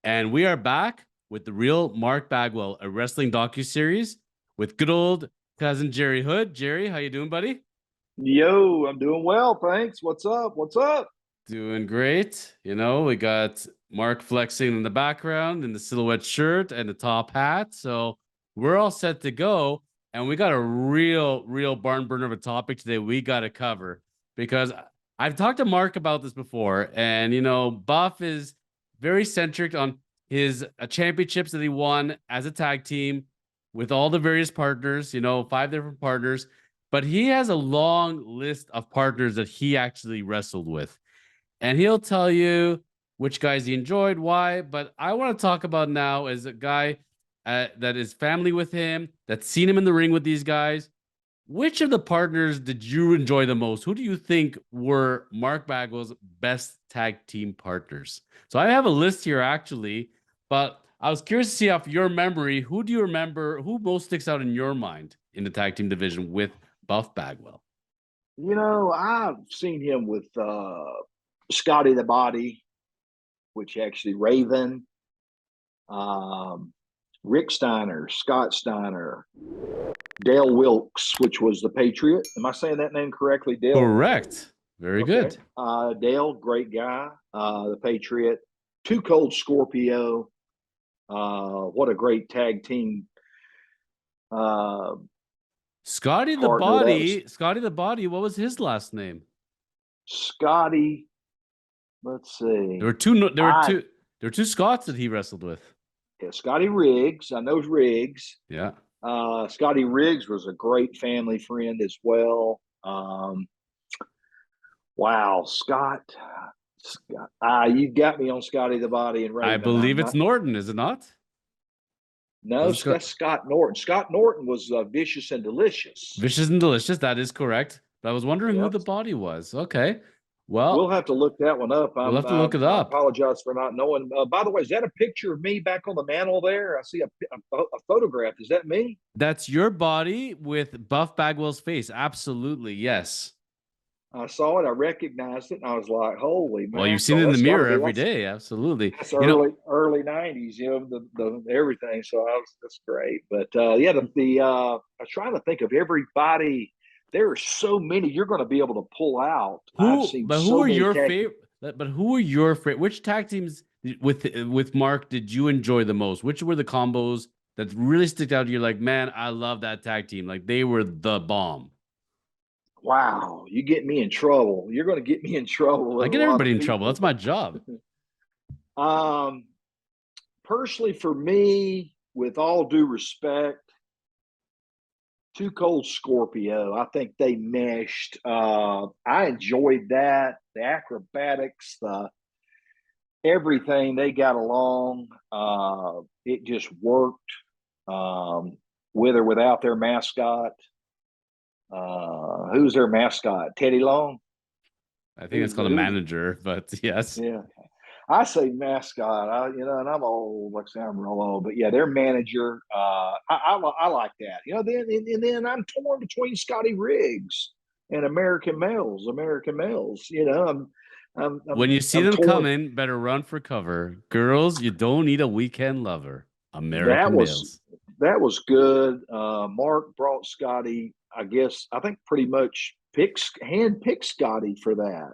And we are back with the Real Marc Bagwell, a wrestling docuseries with good old cousin Jerry Hood. Jerry, how you doing, buddy? Yo, I'm doing well, thanks. What's up? What's up? Doing great. You know, we got Mark flexing in the background in the silhouette shirt and the top hat. So we're all set to go. And we got a real barn burner of a topic today we got to cover because I've talked to Mark about this before. And, Buff is very centric on his championships that he won as a tag team with all the various partners, 5 different partners. But he has a long list of partners that he actually wrestled with. And he'll tell you which guys he enjoyed, why. But I want to talk about now as a guy that is family with him, that's seen him in the ring with these guys. Which of the partners did you enjoy the most? Who do you think were Marc Bagwell's best tag team partners? So I have a list here actually, but I was curious to see off your memory, who do you remember, who most sticks out in your mind in the tag team division with Buff Bagwell? I've seen him with Scotty the Body, which actually Raven, Rick Steiner, Scott Steiner, Dale Wilkes, which was the Patriot. Am I saying that name correctly? Dale? Correct. Very Okay. good. Dale, great guy. The Patriot. Too Cold Scorpio. What a great tag team. Scotty the Partner that was Body. Scotty the Body. What was his last name? Scotty. Let's see. There were two. There were two Scots that he wrestled with. Yeah, Scotty Riggs. I know Riggs. Yeah. Scotty Riggs was a great family friend as well. Wow, Scott. You got me on Scotty the Body and I Raven. believe it's Norton, is it not? No, that's Scott Norton. Scott Norton was Vicious and Delicious. Vicious and Delicious. That is correct. But I was wondering who Yep. the body was. Okay. We'll Well, have to look that one up. we'll have to look it I up. apologize for not knowing. By the way, is that a picture of me back on the mantle there? I see a photograph. Is that me? That's your body with Buff Bagwell's face. Absolutely. Yes. I saw it. I recognized it, and I was like, "Holy Well, you've man!" seen it in the mirror every day. Absolutely. That's early '90s, the everything. So that's great. But I was trying to think of everybody. There are so many you're going to be able to pull out. I've seen Who so are many your favorite? But who are your favorite? Which tag teams with Mark did you enjoy the most? Which were the combos that really stick out to you? Like, man, I love that tag team. Like they were the bomb. Wow, you get me in trouble. You're going to get me in trouble I with a get lot everybody of in trouble. people. That's my job. Um, Personally, for me, with all due respect, Too Cold Scorpio. I think they meshed. I enjoyed that. The acrobatics, the everything, they got along. It just worked. With or without their mascot. Who's their mascot? Teddy Long? I think it's called a manager, but yes. Yeah. I say mascot, and I'm old, like I say, I'm real old, but yeah, their manager, I like that. Then I'm torn between Scotty Riggs and American Males. When you see I'm them torn. coming, better run for cover. Girls, you don't need a weekend lover. That American was males. that was good. Mark brought Scotty. I think pretty much hand picked Scotty for that.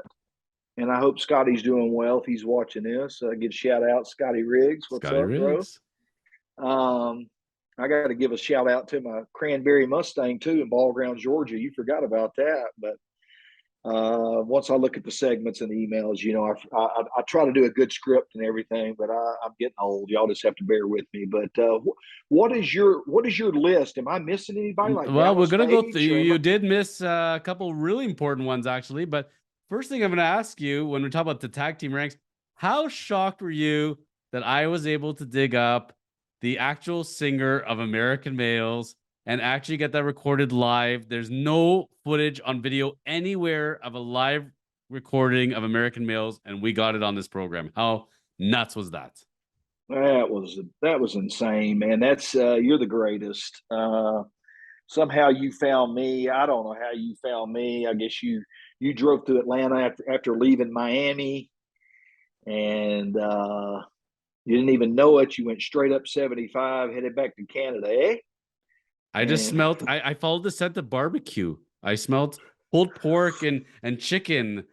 And I hope Scotty's doing well if he's watching this. Give a shout out, Scotty Riggs. What's Scotty up, bro? Riggs. I got to give a shout out to my Cranberry Mustang too in Ball Ground, Georgia. You forgot about that, but once I look at the segments and the emails, I try to do a good script and everything, but I'm getting old. Y'all just have to bear with me. But what is your list? Am I missing anybody like Well, we're Dallas gonna go through. Page? You did miss a couple really important ones actually, but first thing I'm gonna ask you when we talk about the tag team ranks, how shocked were you that I was able to dig up the actual singer of American Males and actually get that recorded live? There's no footage on video anywhere of a live recording of American Males, and we got it on this program. How nuts was that? That was insane, man. That's you're the greatest. Somehow you found me. I don't know how you found me. I guess you drove to Atlanta after leaving Miami, and You didn't even know it. You went straight up 75, headed back to Canada, eh? I just And smelled. I followed the scent of barbecue. I smelled pulled pork and chicken,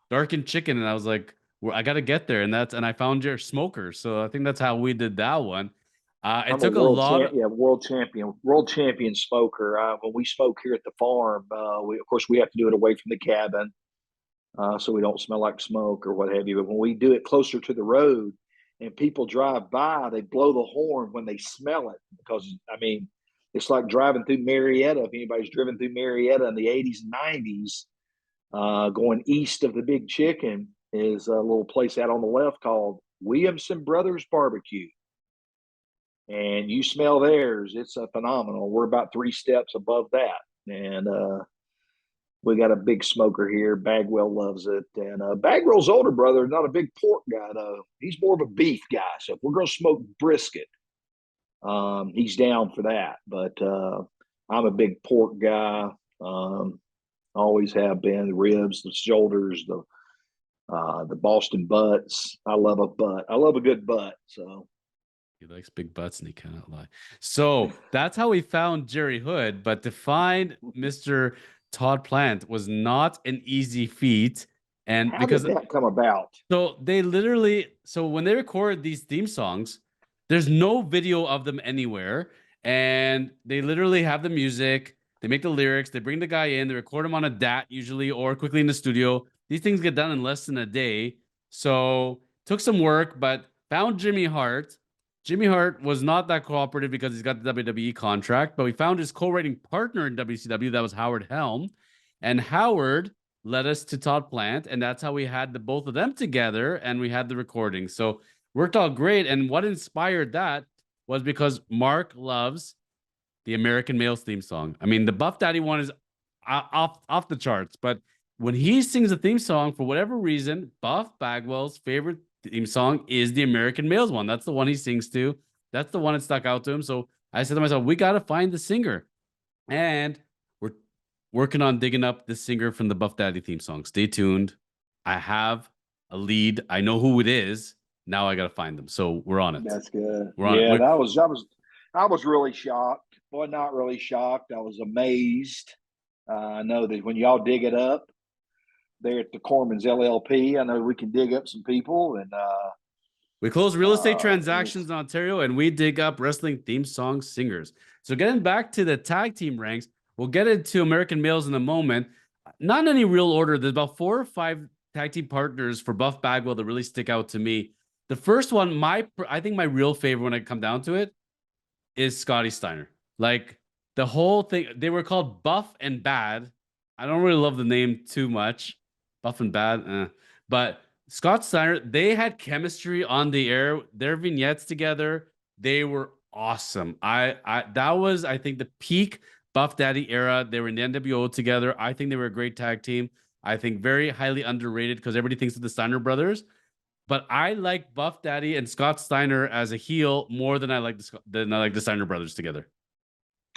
darkened chicken, and I was like, well, I got to get there. And I found your smoker. So I think that's how we did that one. It I'm a took a lot of. world champion smoker. When we smoke here at the farm, of course we have to do it away from the cabin, so we don't smell like smoke or what have you. But when we do it closer to the road, and people drive by, they blow the horn when they smell it, because I mean, it's like driving through Marietta. If anybody's driven through Marietta in the 80s and 90s, going east of the Big Chicken is a little place out on the left called Williamson Brothers Barbecue. And you smell theirs, it's a phenomenal. We're about 3 steps above that. And we got a big smoker here. Bagwell loves it. And Bagwell's older brother is not a big pork guy, though. He's more of a beef guy. So if we're going to smoke brisket, he's down for that. But I'm a big pork guy. Always have been. The ribs, the shoulders, the Boston butts. I love a butt. I love a good butt. So He likes big butts and he cannot lie. So that's how we found Jerry Hood. But to find Mr. Todd Plant was not an easy feat. And how because did that come about? so they literally, so when they record these theme songs, there's no video of them anywhere. And they literally have the music, they make the lyrics, they bring the guy in, they record him on a DAT usually or quickly in the studio. These things get done in less than a day. So took some work, but found Jimmy Hart. Jimmy Hart was not that cooperative because he's got the WWE contract, but we found his co-writing partner in WCW. That was Howard Helm. And Howard led us to Todd Plant, and that's how we had the both of them together, and we had the recording. So worked out great. And what inspired that was because Mark loves the American Males theme song. I mean, the Buff Daddy one is off the charts, but when he sings a theme song, for whatever reason, Buff Bagwell's favorite theme song is the American Males one. That's the one he sings to. That's the one that stuck out to him. So I said to myself, we got to find the singer. And we're working on digging up the singer from the Buff Daddy theme song. Stay tuned. I have a lead. I know who it is. Now I got to find them. So we're on it. That's good. We're on it. Yeah, I was really shocked. Well, not really shocked. I was amazed. I know that when y'all dig it up there at the Cormans LLP, I know we can dig up some people, and we close real estate transactions in Ontario, and we dig up wrestling theme song singers. So getting back to the tag team ranks, we'll get into American Males in a moment. Not in any real order. There's about 4 or 5 tag team partners for Buff Bagwell that really stick out to me. The first one, I think my real favorite when I come down to it, is Scotty Steiner. Like the whole thing, they were called Buff and Bad. I don't really love the name too much. Buff and Bad, but Scott Steiner, they had chemistry on the air. Their vignettes together, they were awesome. That was, I think, the peak Buff Daddy era. They were in the NWO together. I think they were a great tag team. I think very highly underrated because everybody thinks of the Steiner brothers. But I like Buff Daddy and Scott Steiner as a heel more than I like the Steiner brothers together.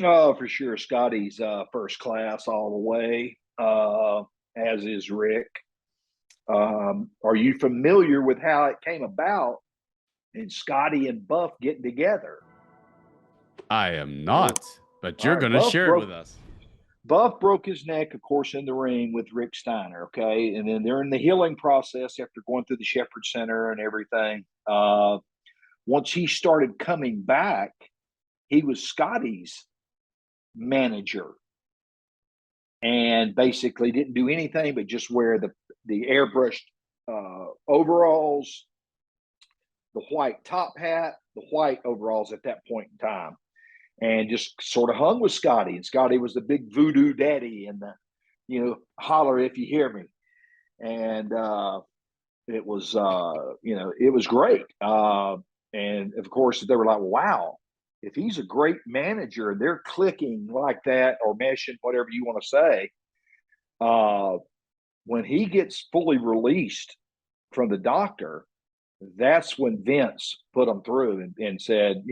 oh, for sure, Scotty's first class all the way, as is Rick. Are you familiar with how it came about and Scotty and Buff getting together? I am not, but you're going to share it with us. Buff broke his neck, of course, in the ring with Rick Steiner. Okay. And then they're in the healing process after going through the Shepherd Center and everything. Once he started coming back, he was Scotty's manager and basically didn't do anything but just wear the airbrushed overalls, the white top hat, the white overalls at that point in time, and just sort of hung with Scotty. And Scotty was the big voodoo daddy and the, holler if you hear me. And it was, it was great. And of course, they were like, wow, if he's a great manager and they're clicking like that or meshing, whatever you want to say, when he gets fully released from the doctor, that's when Vince put him through and said,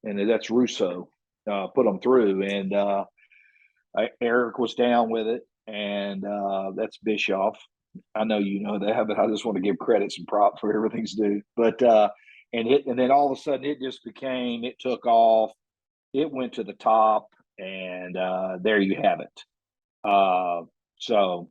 and that's Russo, put them through. And Eric was down with it, and that's Bischoff. I know you know that, but I just want to give credit and props for everything's due. But and then all of a sudden it took off. It went to the top, and there you have it. So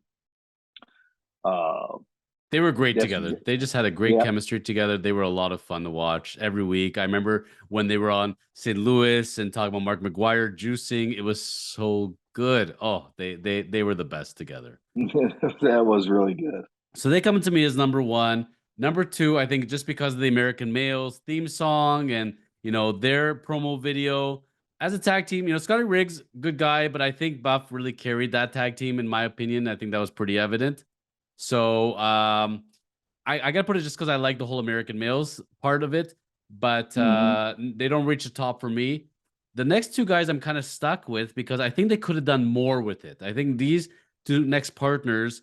they were great that's together. They just had a great yeah. chemistry together. They were a lot of fun to watch every week. I remember when they were on St. Louis and talking about Mark McGuire juicing. It was so good. Oh, they were the best together. That was really good. So they come into me as number one. Number two, I think just because of the American Males theme song and their promo video as a tag team, Scotty Riggs, good guy, but I think Buff really carried that tag team in my opinion. I think that was pretty evident. So I gotta put it just because I like the whole American Males part of it, but they don't reach the top for me. The next two guys I'm kind of stuck with because I think they could have done more with it. I think these two next partners,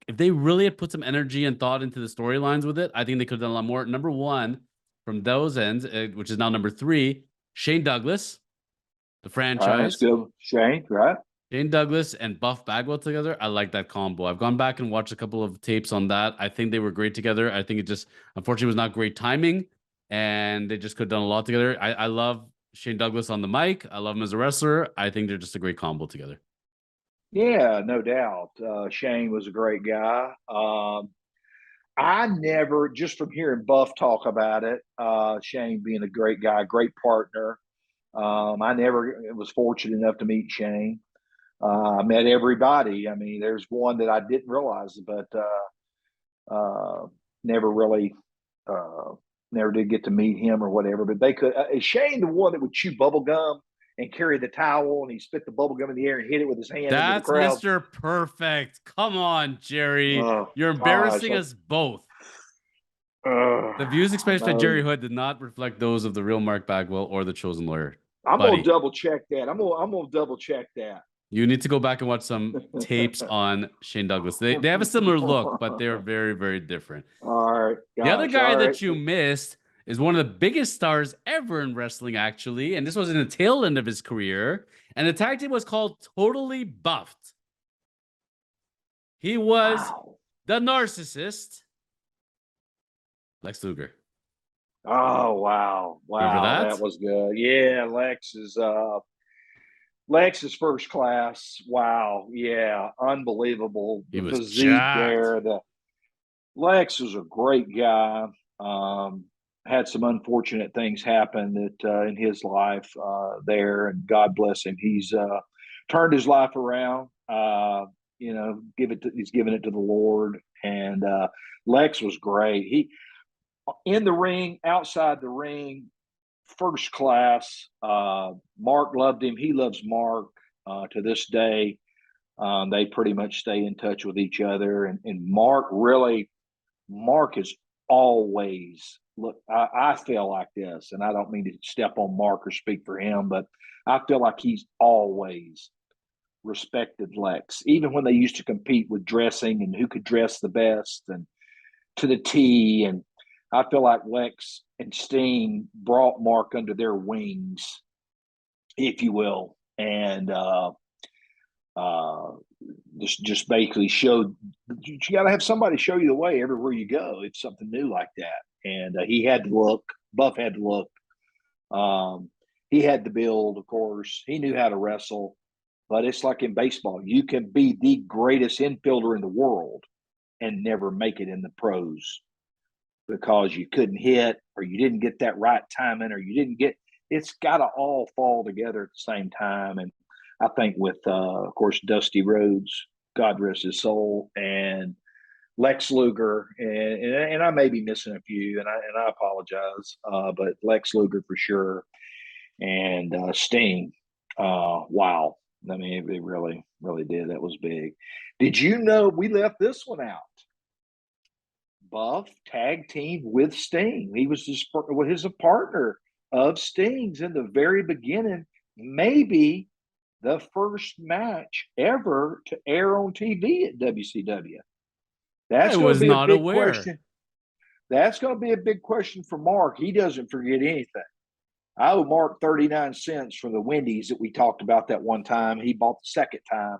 if they really had put some energy and thought into the storylines with it, I think they could have done a lot more. Number one, from those ends, which is now number three, Shane Douglas, the franchise. That's good. Shane, right? Shane Douglas and Buff Bagwell together. I like that combo. I've gone back and watched a couple of tapes on that. I think they were great together. I think it just, unfortunately, was not great timing, and they just could have done a lot together. I love Shane Douglas on the mic. I love him as a wrestler. I think they're just a great combo together. Yeah, no doubt. Shane was a great guy. I never, just from hearing Buff talk about it, Shane being a great guy, great partner. I never was fortunate enough to meet Shane. I met everybody. I mean, there's one that I didn't realize, but never really, never did get to meet him or whatever. But they could. Is Shane the one that would chew bubble gum and carry the towel and he spit the bubble gum in the air and hit it with his hand into the That's crowd? Mr. Perfect. Come on, Jerry. Oh, You're embarrassing us both. The views expressed by Jerry Hood did not reflect those of the real Marc Bagwell or the Chosen Lawyer. I'm gonna double check that. I'm gonna double check that. You need to go back and watch some tapes on Shane Douglas. They have a similar look, but they're very, very different. All right. The other guy that you missed is one of the biggest stars ever in wrestling, actually. And this was in the tail end of his career. And the tag team was called Totally Buffed. He was the narcissist, Lex Luger. Oh, wow. Wow. That was good. Yeah, Lex is first class. Wow. Yeah. Unbelievable. The physique there. Lex was a great guy. Had some unfortunate things happen that in his life there, and God bless him. He's turned his life around. He's given it to the Lord, and Lex was great. He in the ring, outside the ring, first class. Mark loved him. He loves Mark to this day. They pretty much stay in touch with each other, and Mark is always look. I feel like this, and I don't mean to step on Mark or speak for him, but I feel like he's always respected Lex, even when they used to compete with dressing and who could dress the best and to the T. And I feel like Lex and Sting brought Mark under their wings, if you will, and just basically showed you got to have somebody show you the way everywhere you go. It's something new like that, and he had to look. Buff had to look. He had the build, of course. He knew how to wrestle, but it's like in baseball. You can be the greatest infielder in the world and never make it in the pros because you couldn't hit or you didn't get that right timing or you didn't get – it's got to all fall together at the same time. And I think with, of course, Dusty Rhodes, God rest his soul, and Lex Luger, and I may be missing a few, and I apologize, but Lex Luger for sure, and Sting. Wow. I mean, it really, really did. That was big. Did you know we left this one out? Buff tag team with Sting. He was his partner of Sting's in the very beginning. Maybe the first match ever to air on TV at WCW. That's going to be a big question. That's going to be a big question for Mark. He doesn't forget anything. I owe Mark 39 cents from the Wendy's that we talked about that one time. He bought the second time.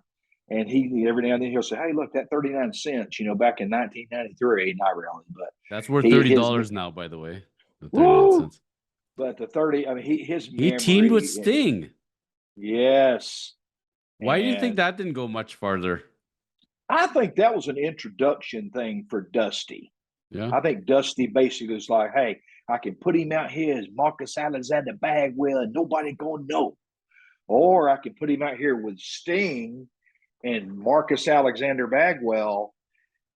And he every now and then he'll say, "Hey, look, that 39 cents, back in 1993." Not really, but that's worth $30 now, by the way. The 30 Woo! nonsense. But the 30, I mean, his He teamed with memory. Sting. Yes. Why do you think And that didn't go much farther? I think that was an introduction thing for Dusty. Yeah. I think Dusty basically was like, hey, I can put him out here as Marcus Alexander Bagwell and nobody gonna know. Or I can put him out here with Sting and Marcus Alexander Bagwell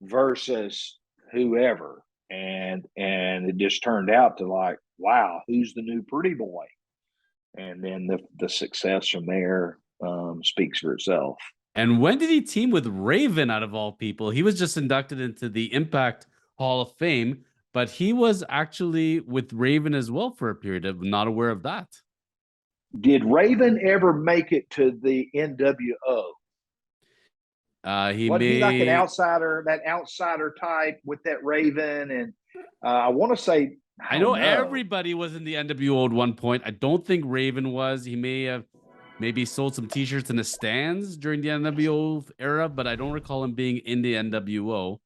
versus whoever. And it just turned out to like, wow, who's the new pretty boy? And then the success from there speaks for itself. And when did he team with Raven out of all people? He was just inducted into the Impact Hall of Fame, but he was actually with Raven as well for a period. I'm not aware of that. Did Raven ever make it to the NWO? He Wasn't he like an may. outsider, that outsider type with that Raven? And I want to say, I I don't know know. everybody was in the NWO at one point. I don't think Raven was. He may have maybe sold some T-shirts in the stands during the NWO era, but I don't recall him being in the NWO.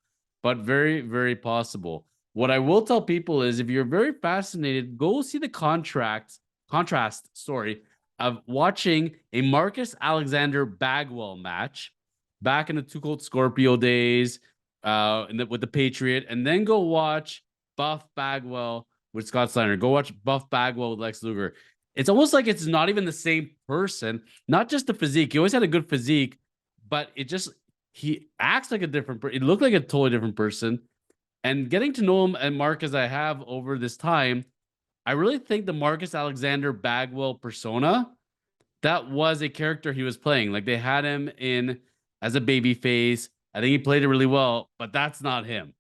But very, very possible. What I will tell people is, if you're very fascinated, go see the contrast story of watching a Marcus Alexander Bagwell match back in the Too Cold Scorpio days, with the Patriot, and then go watch Buff Bagwell with Scott Steiner. Go watch Buff Bagwell with Lex Luger. It's almost like it's not even the same person. Not just the physique. He always had a good physique, but he acts like a different person. It looked like a totally different person. And getting to know him and Mark as I have over this time, I really think the Marcus Alexander Bagwell persona, that was a character he was playing. Like, they had him in as a baby face. I think he played it really well, but that's not him.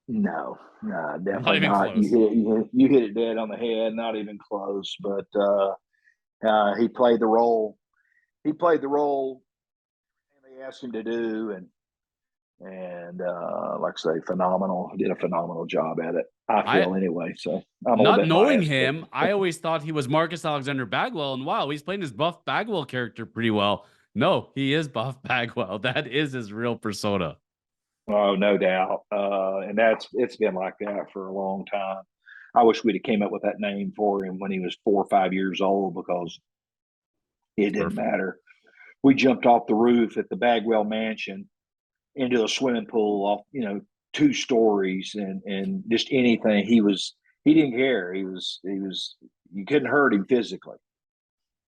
No, Not definitely even not. close. You hit it dead on the head. Not even close. But he played the role. He played the role they asked him to do, and like I say, phenomenal. Did a phenomenal job at it. I I feel anyway. So I'm a little Not bit knowing biased, but him, I always thought he was Marcus Alexander Bagwell, and wow, he's playing his Buff Bagwell character pretty well. No, he is Buff Bagwell. That is his real persona. oh, no doubt. And it's been like that for a long time. I wish we'd have came up with that name for him when he was 4 or 5 years old because it didn't Perfect. matter. We jumped off the roof at the Bagwell Mansion into a swimming pool off, 2 stories and just anything. He didn't care. He was you couldn't hurt him physically.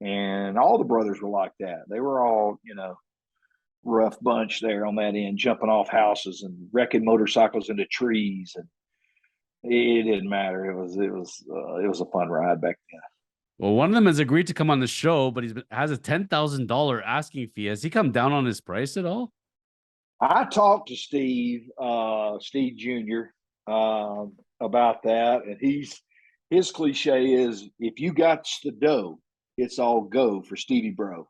And all the brothers were like that. They were all, rough bunch there on that end, jumping off houses and wrecking motorcycles into trees, and it didn't matter. It was a fun ride back then. Well, one of them has agreed to come on the show, but has a $10,000 asking fee. Has he come down on his price at all? I talked to Steve Jr. About that, and his cliche is if you got the dough, it's all go for Stevie Bro.